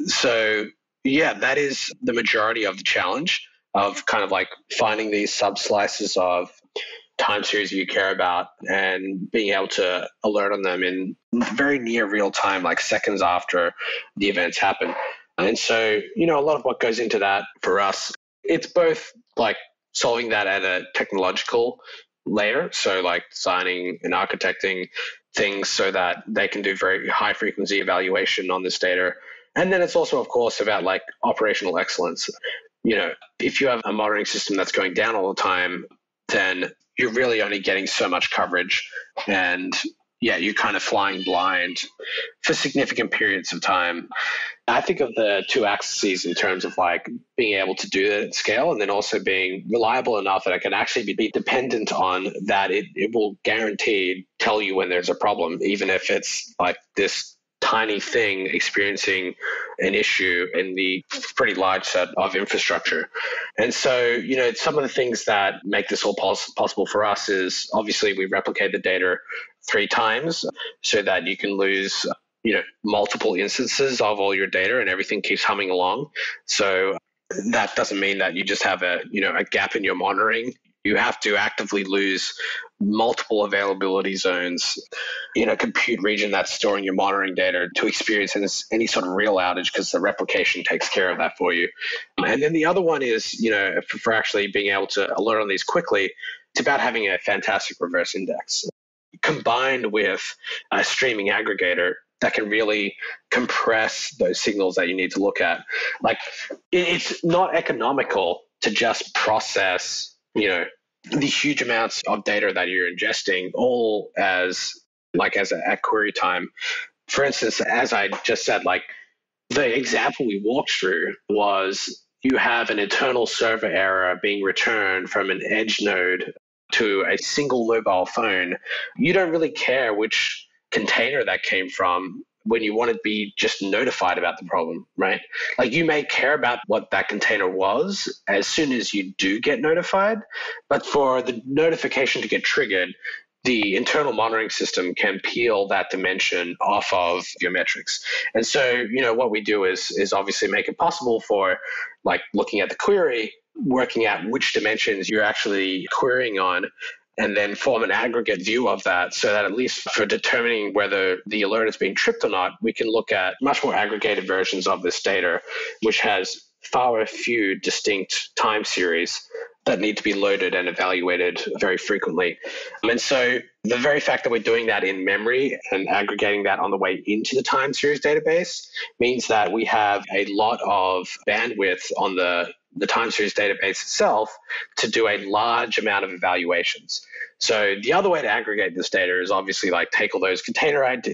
So yeah, that is the majority of the challenge of kind of like finding these sub-slices of time series you care about and being able to alert on them in very near real time, like seconds after the events happen. And so, a lot of what goes into that for us, it's both like solving that at a technological layer. So like designing and architecting things so that they can do very high frequency evaluation on this data. And then it's also, of course, about like operational excellence. If you have a monitoring system that's going down all the time, then you're really only getting so much coverage. And yeah, you're kind of flying blind for significant periods of time. I think of the two axes in terms of like being able to do that at scale and then also being reliable enough that it can actually be dependent on that it will guaranteed tell you when there's a problem, even if it's like this tiny thing experiencing an issue in the pretty large set of infrastructure. And so, some of the things that make this all possible for us is obviously we replicate the data 3 times so that you can lose multiple instances of all your data and everything keeps humming along. So that doesn't mean that you just have a gap in your monitoring. You have to actively lose multiple availability zones in a compute region that's storing your monitoring data to experience any sort of real outage, because the replication takes care of that for you. And then the other one is, for actually being able to alert on these quickly, it's about having a fantastic reverse index combined with a streaming aggregator that can really compress those signals that you need to look at. Like, it's not economical to just process, the huge amounts of data that you're ingesting all at query time. For instance, as I just said, like the example we walked through was you have an internal server error being returned from an edge node to a single mobile phone. You don't really care which container that came from when you want to be just notified about the problem, right? Like you may care about what that container was as soon as you do get notified, but for the notification to get triggered, the internal monitoring system can peel that dimension off of your metrics. And so, what we do is obviously make it possible for like looking at the query, working out which dimensions you're actually querying on, and then form an aggregate view of that so that at least for determining whether the alert is being tripped or not, we can look at much more aggregated versions of this data, which has far few distinct time series that need to be loaded and evaluated very frequently. And so the very fact that we're doing that in memory and aggregating that on the way into the time series database means that we have a lot of bandwidth on the time series database itself to do a large amount of evaluations. So the other way to aggregate this data is obviously like take all those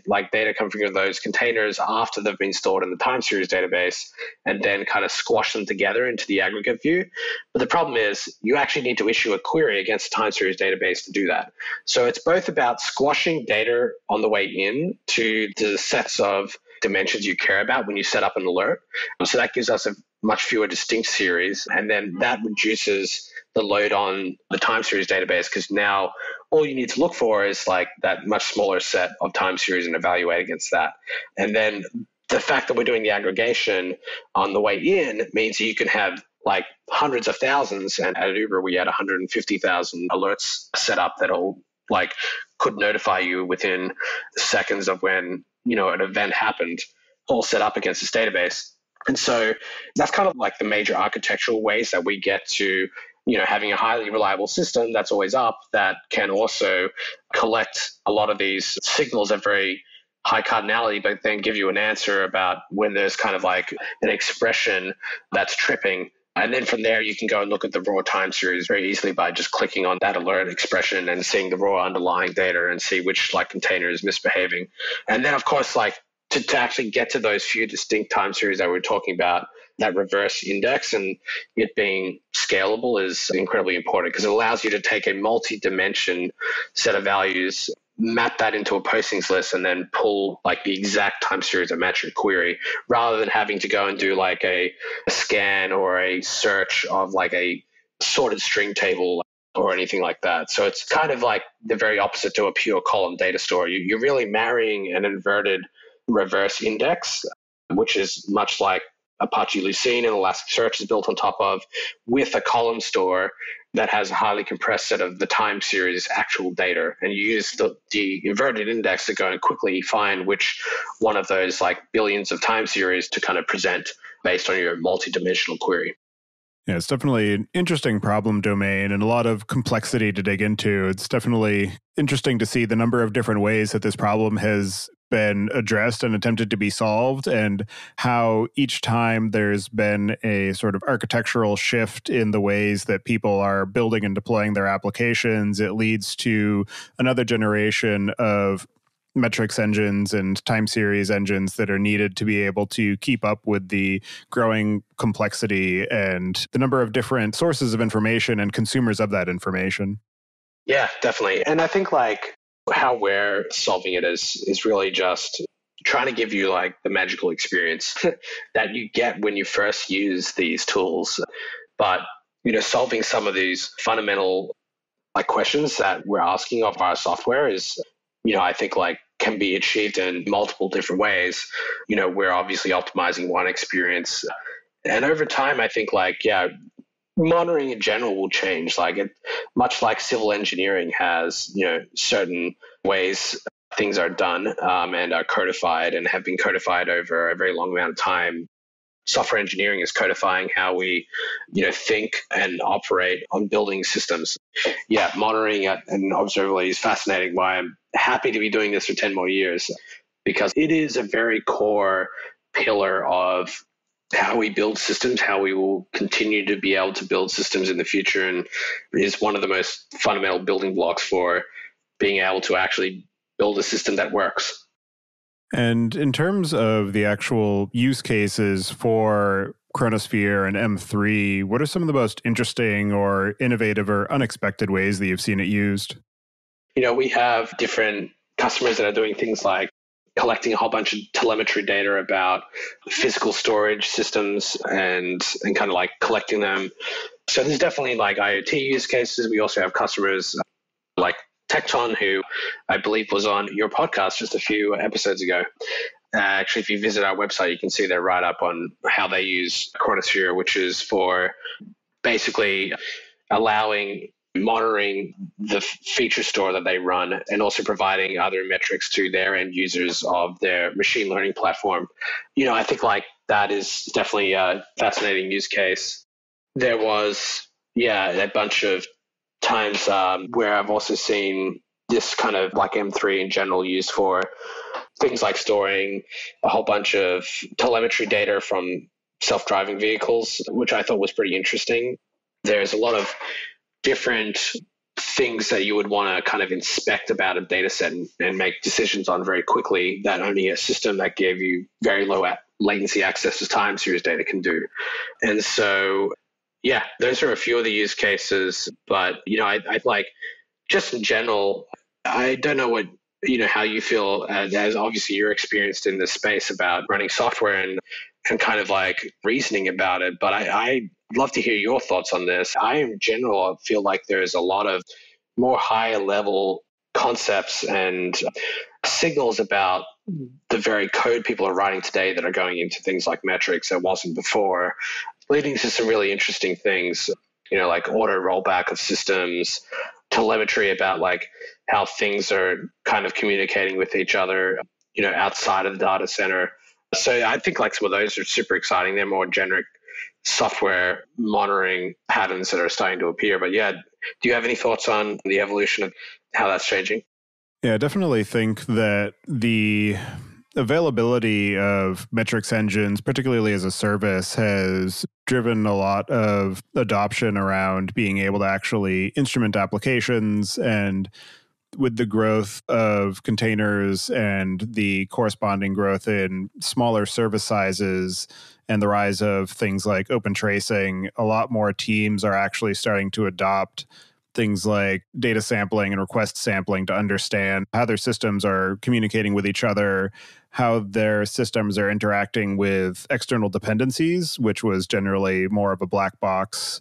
like data coming from those containers after they've been stored in the time series database and then kind of squash them together into the aggregate view. But the problem is you actually need to issue a query against the time series database to do that. So it's both about squashing data on the way in to the sets of dimensions you care about when you set up an alert. So that gives us a much fewer distinct series, and then that reduces the load on the time series database because now all you need to look for is like that much smaller set of time series and evaluate against that. And then the fact that we're doing the aggregation on the way in means you can have like hundreds of thousands, and at Uber we had 150,000 alerts set up that'll like could notify you within seconds of when, an event happened, all set up against this database. And so that's kind of like the major architectural ways that we get to, having a highly reliable system that's always up, that can also collect a lot of these signals at very high cardinality, but then give you an answer about when there's kind of like an expression that's tripping. And then from there, you can go and look at the raw time series very easily by just clicking on that alert expression and seeing the raw underlying data and see which like container is misbehaving. And then, of course, like to actually get to those few distinct time series that we're talking about, that reverse index and it being scalable is incredibly important because it allows you to take a multi-dimension set of values, map that into a postings list, and then pull like the exact time series that match your query, rather than having to go and do like a scan or a search of like a sorted string table or anything like that. So it's kind of like the very opposite to a pure column data store. You're really marrying an inverted reverse index, which is much like Apache Lucene and Elasticsearch is built on top of, with a column store that has a highly compressed set of the time series actual data. And you use the inverted index to go and quickly find which one of those like billions of time series to kind of present based on your multi-dimensional query. Yeah, it's definitely an interesting problem domain and a lot of complexity to dig into. It's definitely interesting to see the number of different ways that this problem has been addressed and attempted to be solved, and how each time there's been a sort of architectural shift in the ways that people are building and deploying their applications, it leads to another generation of metrics engines and time series engines that are needed to be able to keep up with the growing complexity and the number of different sources of information and consumers of that information. Yeah, definitely. And I think like how we're solving it is really just trying to give you like the magical experience that you get when you first use these tools. But, solving some of these fundamental like questions that we're asking of our software is, I think like can be achieved in multiple different ways. We're obviously optimizing one experience. And over time, I think like, monitoring in general will change. Like it, much like civil engineering has, certain ways things are done and are codified and have been codified over a very long amount of time. Software engineering is codifying how we, think and operate on building systems. Yeah, monitoring and observability is fascinating. Why I'm happy to be doing this for 10 more years, because it is a very core pillar of how we build systems, how we will continue to be able to build systems in the future, and is one of the most fundamental building blocks for being able to actually build a system that works. And in terms of the actual use cases for Chronosphere and M3, what are some of the most interesting or innovative or unexpected ways that you've seen it used? We have different customers that are doing things like collecting a whole bunch of telemetry data about physical storage systems and kind of like collecting them. So there's definitely like IoT use cases. We also have customers like Tecton, who I believe was on your podcast just a few episodes ago. Actually, if you visit our website, you can see their write-up on how they use Chronosphere, which is for basically monitoring the feature store that they run and also providing other metrics to their end users of their machine learning platform. I think like that is definitely a fascinating use case. There was, a bunch of times where I've also seen this kind of like M3 in general used for things like storing a whole bunch of telemetry data from self-driving vehicles, which I thought was pretty interesting. There's a lot of different things that you would want to kind of inspect about a data set and make decisions on very quickly that only a system that gave you very low latency access to time series data can do. And so, those are a few of the use cases. But, I like just in general, I don't know what, how you feel as obviously you're experienced in this space about running software and kind of like reasoning about it. But I'd love to hear your thoughts on this. I, in general, feel like there's a lot of more higher level concepts and signals about the very code people are writing today that are going into things like metrics that wasn't before, leading to some really interesting things, like auto rollback of systems, telemetry about like how things are kind of communicating with each other, outside of the data center. So I think like some of those are super exciting. They're more generic software monitoring patterns that are starting to appear. But yeah, do you have any thoughts on the evolution of how that's changing? Yeah, I definitely think that the availability of metrics engines, particularly as a service, has driven a lot of adoption around being able to actually instrument applications. And with the growth of containers and the corresponding growth in smaller service sizes and the rise of things like open tracing, a lot more teams are actually starting to adopt things like data sampling and request sampling to understand how their systems are communicating with each other, how their systems are interacting with external dependencies, which was generally more of a black box,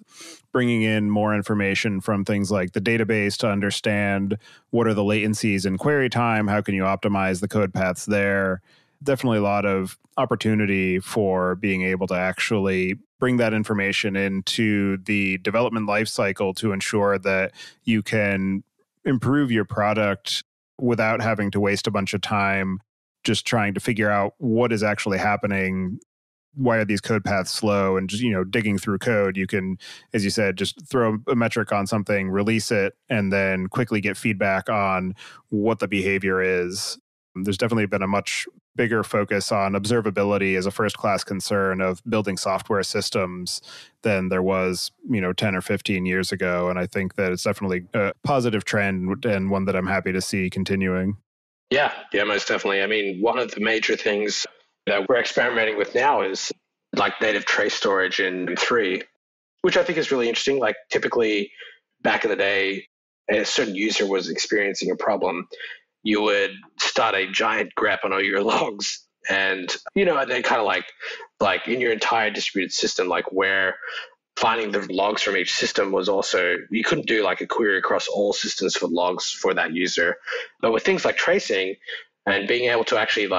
bringing in more information from things like the database to understand what are the latencies in query time, how can you optimize the code paths there. Definitely a lot of opportunity for being able to actually bring that information into the development lifecycle to ensure that you can improve your product without having to waste a bunch of time just trying to figure out what is actually happening. Why are these code paths slow? And just, digging through code, you can, as you said, just throw a metric on something, release it, and then quickly get feedback on what the behavior is. There's definitely been a much bigger focus on observability as a first-class concern of building software systems than there was, 10 or 15 years ago. And I think that it's definitely a positive trend and one that I'm happy to see continuing. Yeah, most definitely. I mean, one of the major things that we're experimenting with now is like native trace storage in M3, which I think is really interesting. Like typically back in the day, a certain user was experiencing a problem, you would start a giant grep on all your logs. And, and then kind of like in your entire distributed system, like where finding the logs from each system was also, you couldn't do like a query across all systems for logs for that user. But with things like tracing and being able to actually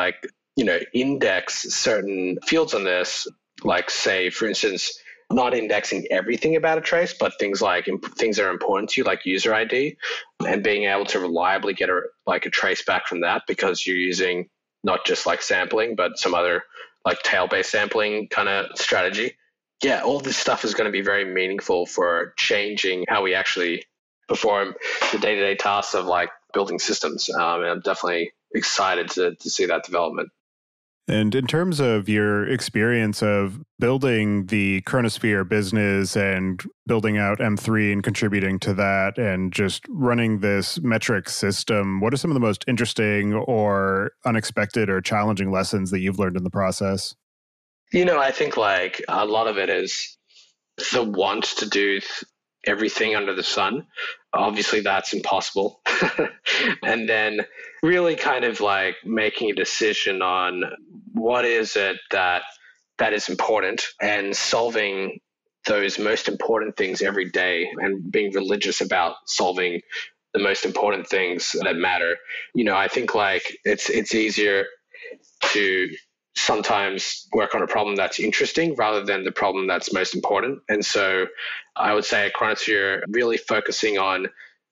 index certain fields on this, like say, for instance, not indexing everything about a trace, but things that are important to you, like user ID, and being able to reliably get a trace back from that because you're using not just like sampling, but some other like tail-based sampling kind of strategy. Yeah, all this stuff is going to be very meaningful for changing how we actually perform the day-to-day tasks of like building systems. And I'm definitely excited to see that development. And in terms of your experience of building the Chronosphere business and building out M3 and contributing to that and just running this metric system, what are some of the most interesting or unexpected or challenging lessons that you've learned in the process? I think like a lot of it is the want to do everything under the sun. Obviously, that's impossible. And then really kind of like making a decision on what is it that is important and solving those most important things every day and being religious about solving the most important things that matter. I think like it's easier to sometimes work on a problem that's interesting rather than the problem that's most important. And so I would say at Chronosphere, really focusing on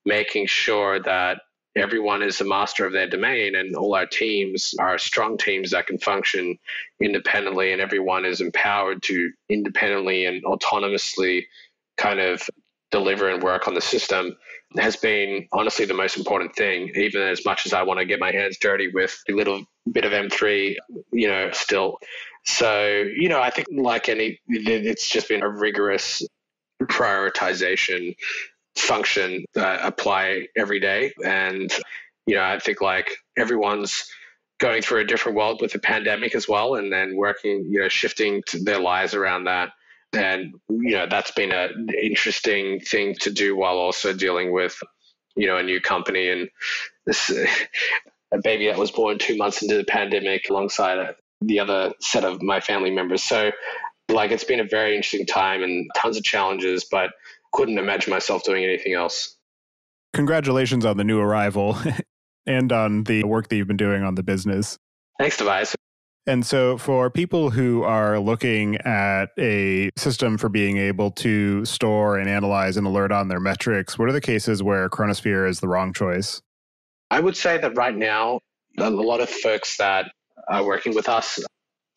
making sure that everyone is the master of their domain and all our teams are strong teams that can function independently and everyone is empowered to independently and autonomously kind of deliver and work on the system has been honestly the most important thing, even as much as I want to get my hands dirty with a little bit of M3, still. So, I think like it's just been a rigorous prioritization function that I apply every day. And, I think like everyone's going through a different world with the pandemic as well, and then working, shifting to their lives around that. And, that's been an interesting thing to do while also dealing with, a new company and this a baby that was born 2 months into the pandemic alongside the other set of my family members. So like it's been a very interesting time and tons of challenges, but couldn't imagine myself doing anything else. Congratulations on the new arrival and on the work that you've been doing on the business. Thanks, Tobias. And so for people who are looking at a system for being able to store and analyze and alert on their metrics, what are the cases where Chronosphere is the wrong choice? I would say that right now, a lot of folks that are working with us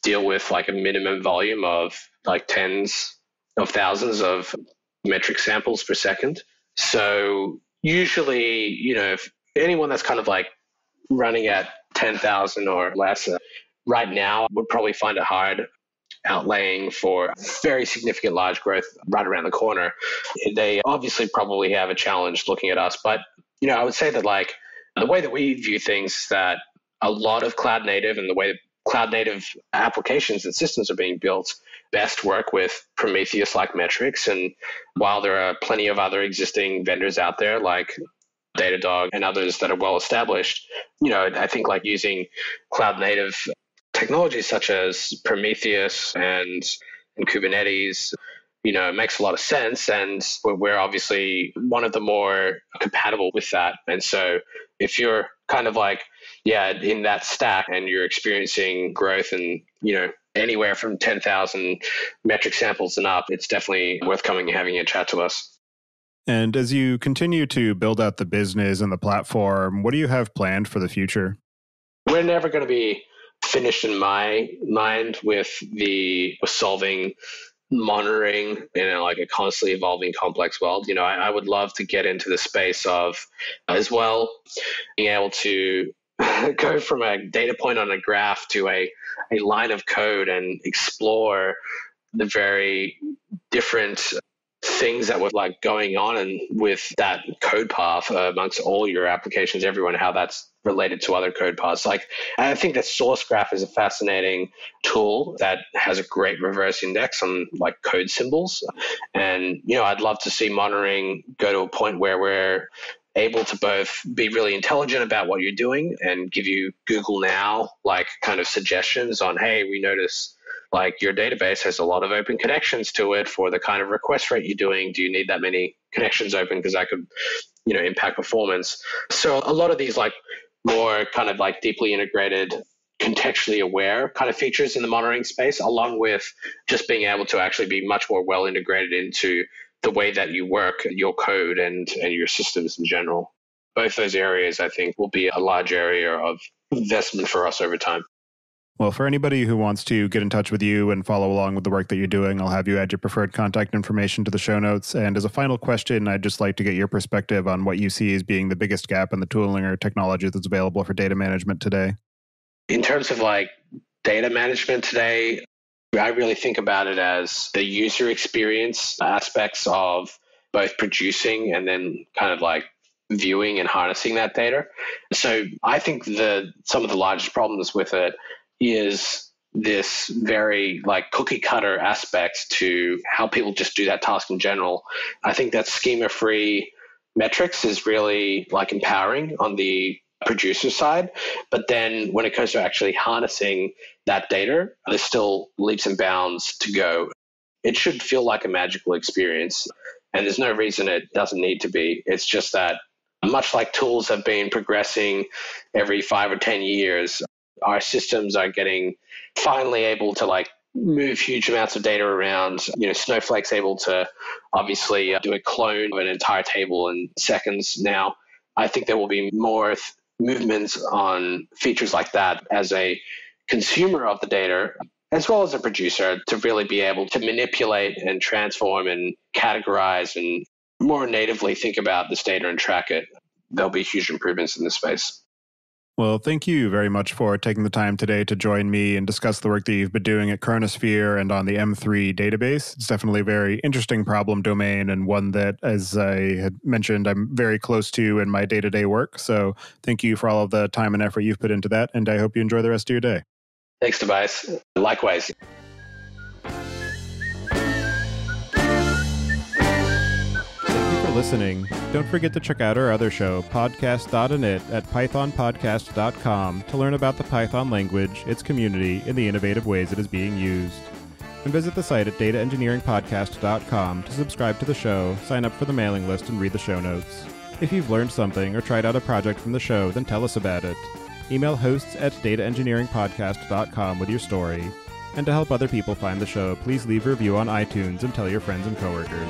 deal with like a minimum volume of like tens of thousands of metric samples per second. So usually, if anyone that's kind of like running at 10,000 or less right now would probably find it hard outlaying for very significant large growth right around the corner. They obviously probably have a challenge looking at us. But, I would say that like the way that we view things is that a lot of cloud native and the way that cloud native applications and systems are being built best work with Prometheus-like metrics. And while there are plenty of other existing vendors out there like Datadog and others that are well established, I think like using cloud native technologies such as Prometheus and Kubernetes, it makes a lot of sense. And we're obviously one of the more compatible with that. And so if you're kind of like, in that stack and you're experiencing growth and, anywhere from 10,000 metric samples and up, it's definitely worth coming and having a chat to us. And as you continue to build out the business and the platform, what do you have planned for the future? We're never going to be finished in my mind with solving monitoring in like a constantly evolving complex world. I would love to get into the space of as well being able to go from a data point on a graph to a line of code and explore the very different things that were like going on and with that code path amongst all your applications, everyone, how that's related to other code paths. Like, I think that source graph is a fascinating tool that has a great reverse index on like code symbols. And, I'd love to see monitoring go to a point where we're able to both be really intelligent about what you're doing and give you Google Now, like kind of suggestions on, hey, we notice like your database has a lot of open connections to it for the kind of request rate you're doing. Do you need that many connections open? Because that could, impact performance. So a lot of these like more kind of like deeply integrated, contextually aware kind of features in the monitoring space, along with just being able to actually be much more well integrated into the way that you work, your code and your systems in general. Both those areas, I think, will be a large area of investment for us over time. Well, for anybody who wants to get in touch with you and follow along with the work that you're doing, I'll have you add your preferred contact information to the show notes. And as a final question, I'd just like to get your perspective on what you see as being the biggest gap in the tooling or technology that's available for data management today. In terms of like data management today, I really think about it as the user experience aspects of both producing and then kind of like viewing and harnessing that data. So I think some of the largest problems with it is this very like cookie cutter aspect to how people just do that task in general. I think that schema-free metrics is really like empowering on the producer side. But then when it comes to actually harnessing that data, there's still leaps and bounds to go. It should feel like a magical experience. And there's no reason it doesn't need to be. It's just that much like tools have been progressing every 5 or 10 years, our systems are getting finally able to like move huge amounts of data around. Snowflake's able to obviously do a clone of an entire table in seconds now. I think there will be more movements on features like that as a consumer of the data, as well as a producer, to really be able to manipulate and transform and categorize and more natively think about this data and track it. There'll be huge improvements in this space. Well, thank you very much for taking the time today to join me and discuss the work that you've been doing at Chronosphere and on the M3 database. It's definitely a very interesting problem domain and one that, as I had mentioned, I'm very close to in my day-to-day work. So thank you for all of the time and effort you've put into that, and I hope you enjoy the rest of your day. Thanks, Tobias. Likewise. Listening. Don't forget to check out our other show, podcast.init, at pythonpodcast.com to learn about the Python language, its community, and the innovative ways it is being used. And visit the site at dataengineeringpodcast.com to subscribe to the show, sign up for the mailing list, and read the show notes. If you've learned something or tried out a project from the show, then tell us about it. Email hosts at dataengineeringpodcast.com with your story. And to help other people find the show, please leave a review on iTunes and tell your friends and coworkers.